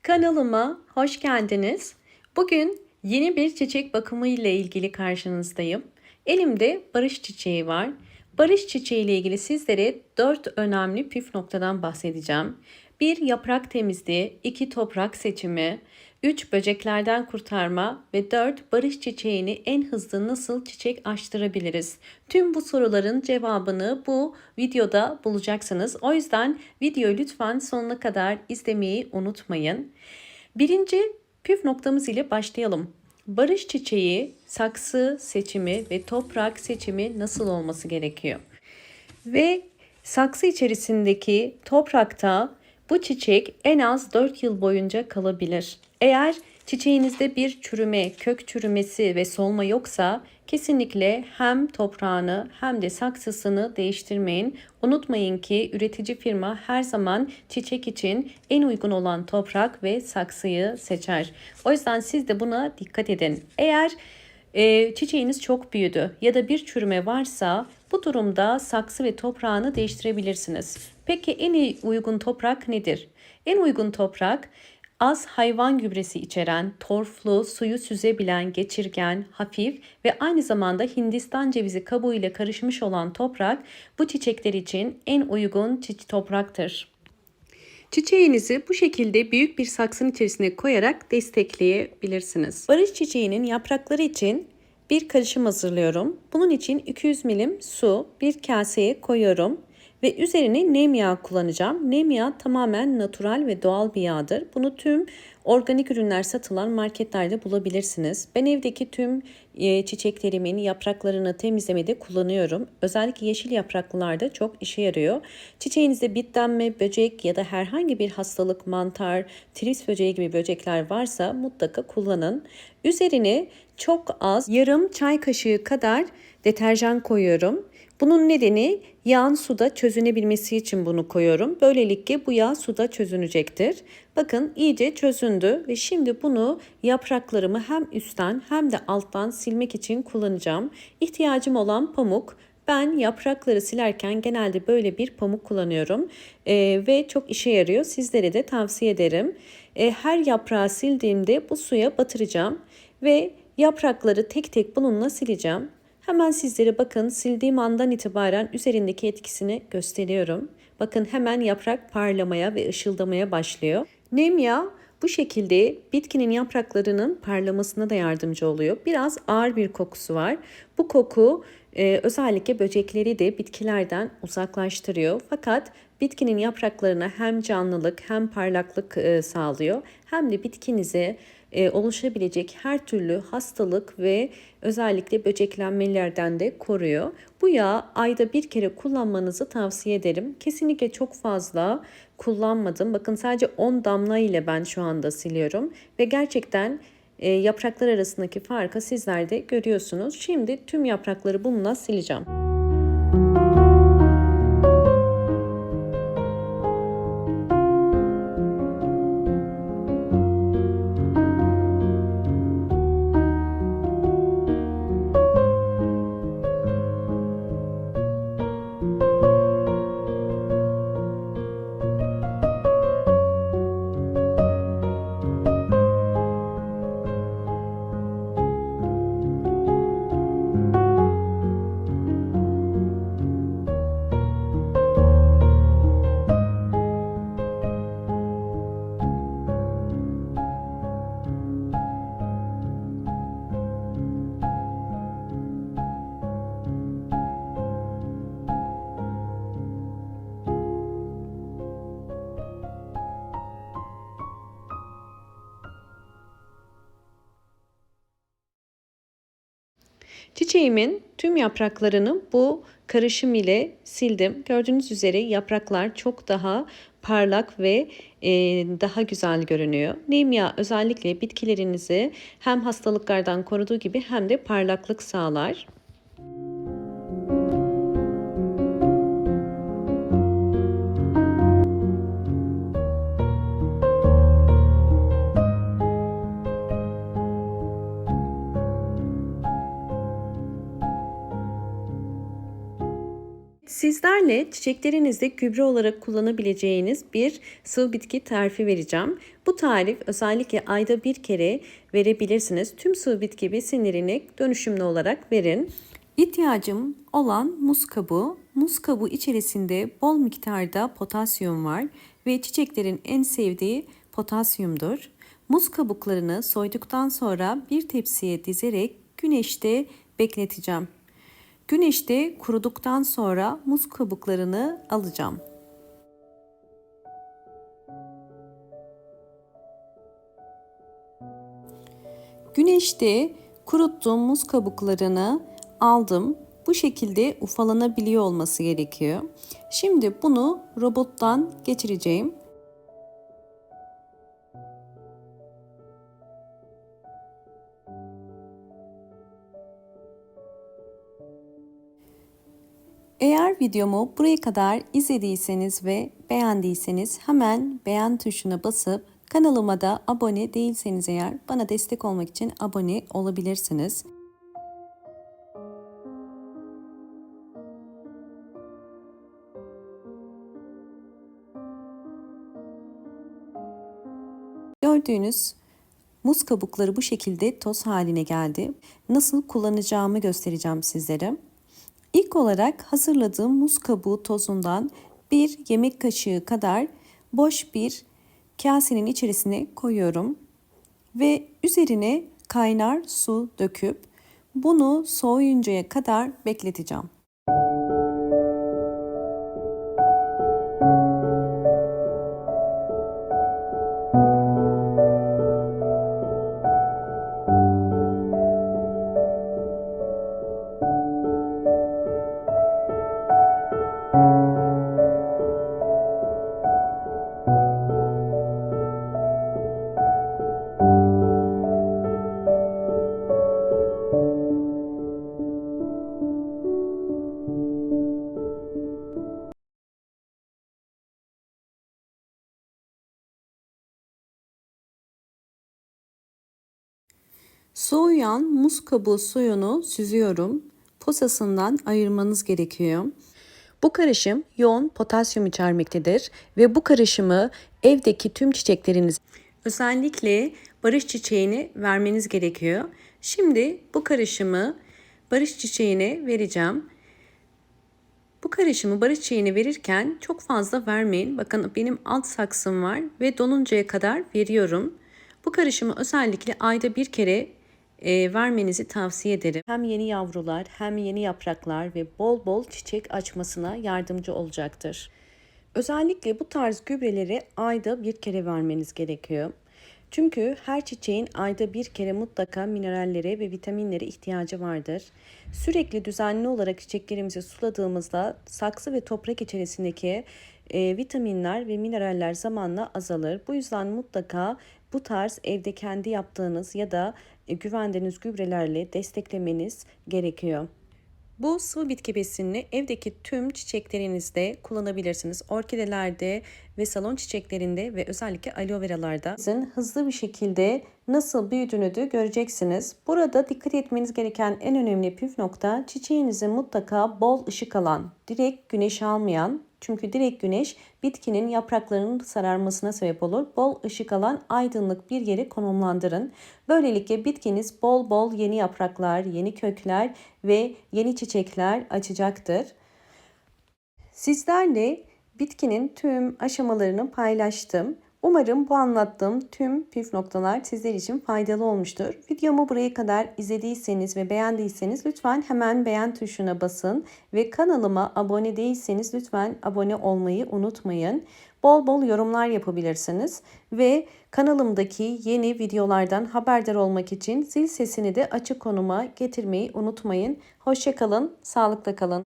Kanalıma hoş geldiniz. Bugün yeni bir çiçek bakımı ile ilgili karşınızdayım. Elimde barış çiçeği var. Barış çiçeği ile ilgili sizlere 4 önemli püf noktadan bahsedeceğim. 1 yaprak temizliği, 2 toprak seçimi, 3 böceklerden kurtarma ve 4 barış çiçeğini en hızlı nasıl çiçek açtırabiliriz? Tüm bu soruların cevabını bu videoda bulacaksınız. O yüzden videoyu lütfen sonuna kadar izlemeyi unutmayın. Birinci püf noktamız ile başlayalım. Barış çiçeği, saksı seçimi ve toprak seçimi nasıl olması gerekiyor? Ve saksı içerisindeki toprakta bu çiçek en az 4 yıl boyunca kalabilir. Eğer çiçeğinizde bir çürüme, kök çürümesi ve solma yoksa kesinlikle hem toprağını hem de saksısını değiştirmeyin. Unutmayın ki üretici firma her zaman çiçek için en uygun olan toprak ve saksıyı seçer. O yüzden siz de buna dikkat edin. Eğer çiçeğiniz çok büyüdü ya da bir çürüme varsa bu durumda saksı ve toprağını değiştirebilirsiniz. Peki en uygun toprak nedir? En uygun toprak az hayvan gübresi içeren, torflu, suyu süzebilen, geçirgen, hafif ve aynı zamanda Hindistan cevizi kabuğu ile karışmış olan toprak bu çiçekler için en uygun topraktır. Çiçeğinizi bu şekilde büyük bir saksının içerisine koyarak destekleyebilirsiniz. Barış çiçeğinin yaprakları için bir karışım hazırlıyorum. Bunun için 200 milim su bir kaseye koyuyorum ve üzerine nem yağı kullanacağım. Nem yağı tamamen natural ve doğal bir yağdır. Bunu tüm organik ürünler satılan marketlerde bulabilirsiniz. Ben evdeki tüm çiçeklerimin yapraklarını temizlemede kullanıyorum. Özellikle yeşil yapraklılarda çok işe yarıyor. Çiçeğinizde bitlenme, böcek ya da herhangi bir hastalık, mantar, trips böceği gibi böcekler varsa mutlaka kullanın. Üzerine çok az yarım çay kaşığı kadar deterjan koyuyorum. Bunun nedeni yağın suda çözünebilmesi için bunu koyuyorum. Böylelikle bu yağ suda çözünecektir. Bakın iyice çözündü ve şimdi bunu yapraklarımı hem üstten hem de alttan silmek için kullanacağım. İhtiyacım olan pamuk. Ben yaprakları silerken genelde böyle bir pamuk kullanıyorum ve çok işe yarıyor. Sizlere de tavsiye ederim. Her yaprağı sildiğimde bu suya batıracağım ve yaprakları tek tek bununla sileceğim. Hemen sizlere bakın sildiğim andan itibaren üzerindeki etkisini gösteriyorum. Bakın hemen yaprak parlamaya ve ışıldamaya başlıyor. Nem yağı bu şekilde bitkinin yapraklarının parlamasına da yardımcı oluyor. Biraz ağır bir kokusu var. Bu koku özellikle böcekleri de bitkilerden uzaklaştırıyor. Fakat bitkinin yapraklarına hem canlılık hem parlaklık sağlıyor. Hem de bitkinize oluşabilecek her türlü hastalık ve özellikle böceklenmelerden de koruyor. Bu yağı ayda bir kere kullanmanızı tavsiye ederim. Kesinlikle çok fazla kullanmadım. Bakın sadece 10 damla ile ben şu anda siliyorum ve gerçekten yapraklar arasındaki farkı sizler de görüyorsunuz. Şimdi tüm yaprakları bununla sileceğim. Çiçeğimin tüm yapraklarını bu karışım ile sildim. Gördüğünüz üzere yapraklar çok daha parlak ve daha güzel görünüyor. Nem yağı özellikle bitkilerinizi hem hastalıklardan koruduğu gibi hem de parlaklık sağlar. Sizlerle çiçeklerinizde gübre olarak kullanabileceğiniz bir sıvı bitki tarifi vereceğim. Bu tarif özellikle ayda bir kere verebilirsiniz. Tüm sıvı bitki besinlerini dönüşümlü olarak verin. İhtiyacım olan muz kabuğu. Muz kabuğu içerisinde bol miktarda potasyum var ve çiçeklerin en sevdiği potasyumdur. Muz kabuklarını soyduktan sonra bir tepsiye dizerek güneşte bekleteceğim. Güneşte kuruduktan sonra muz kabuklarını alacağım. Güneşte kuruttuğum muz kabuklarını aldım. Bu şekilde ufalanabiliyor olması gerekiyor. Şimdi bunu robottan geçireceğim. Eğer videomu buraya kadar izlediyseniz ve beğendiyseniz hemen beğen tuşuna basıp kanalıma da abone değilseniz eğer bana destek olmak için abone olabilirsiniz. Gördüğünüz muz kabukları bu şekilde toz haline geldi. Nasıl kullanacağımı göstereceğim sizlere. İlk olarak hazırladığım muz kabuğu tozundan bir yemek kaşığı kadar boş bir kasenin içerisine koyuyorum ve üzerine kaynar su döküp bunu soğuyuncaya kadar bekleteceğim. Soğuyan muz kabuğu suyunu süzüyorum. Posasından ayırmanız gerekiyor. Bu karışım yoğun potasyum içermektedir ve bu karışımı evdeki tüm çiçekleriniz, özellikle barış çiçeğini vermeniz gerekiyor. Şimdi bu karışımı barış çiçeğine vereceğim. Bu karışımı barış çiçeğine verirken çok fazla vermeyin. Bakın benim alt saksım var ve doluncaya kadar veriyorum. Bu karışımı özellikle ayda bir kere vermenizi tavsiye ederim. Hem yeni yavrular hem yeni yapraklar ve bol bol çiçek açmasına yardımcı olacaktır. Özellikle bu tarz gübreleri ayda bir kere vermeniz gerekiyor. Çünkü her çiçeğin ayda bir kere mutlaka minerallere ve vitaminlere ihtiyacı vardır. Sürekli düzenli olarak çiçeklerimizi suladığımızda saksı ve toprak içerisindeki vitaminler ve mineraller zamanla azalır. Bu yüzden mutlaka bu tarz evde kendi yaptığınız ya da güvendiğiniz gübrelerle desteklemeniz gerekiyor. Bu sıvı bitki besinini evdeki tüm çiçeklerinizde kullanabilirsiniz. Orkidelerde ve salon çiçeklerinde ve özellikle aloe veralarda hızlı bir şekilde nasıl büyüdüğünü de göreceksiniz. Burada dikkat etmeniz gereken en önemli püf nokta çiçeğinize mutlaka bol ışık alan, direkt güneş almayan, çünkü direkt güneş bitkinin yapraklarının sararmasına sebep olur. Bol ışık alan aydınlık bir yere konumlandırın. Böylelikle bitkiniz bol bol yeni yapraklar, yeni kökler ve yeni çiçekler açacaktır. Sizlerle bitkinin tüm aşamalarını paylaştım. Umarım bu anlattığım tüm püf noktalar sizler için faydalı olmuştur. Videomu buraya kadar izlediyseniz ve beğendiyseniz lütfen hemen beğen tuşuna basın ve kanalıma abone değilseniz lütfen abone olmayı unutmayın. Bol bol yorumlar yapabilirsiniz ve kanalımdaki yeni videolardan haberdar olmak için zil sesini de açık konuma getirmeyi unutmayın. Hoşça kalın, sağlıkla kalın.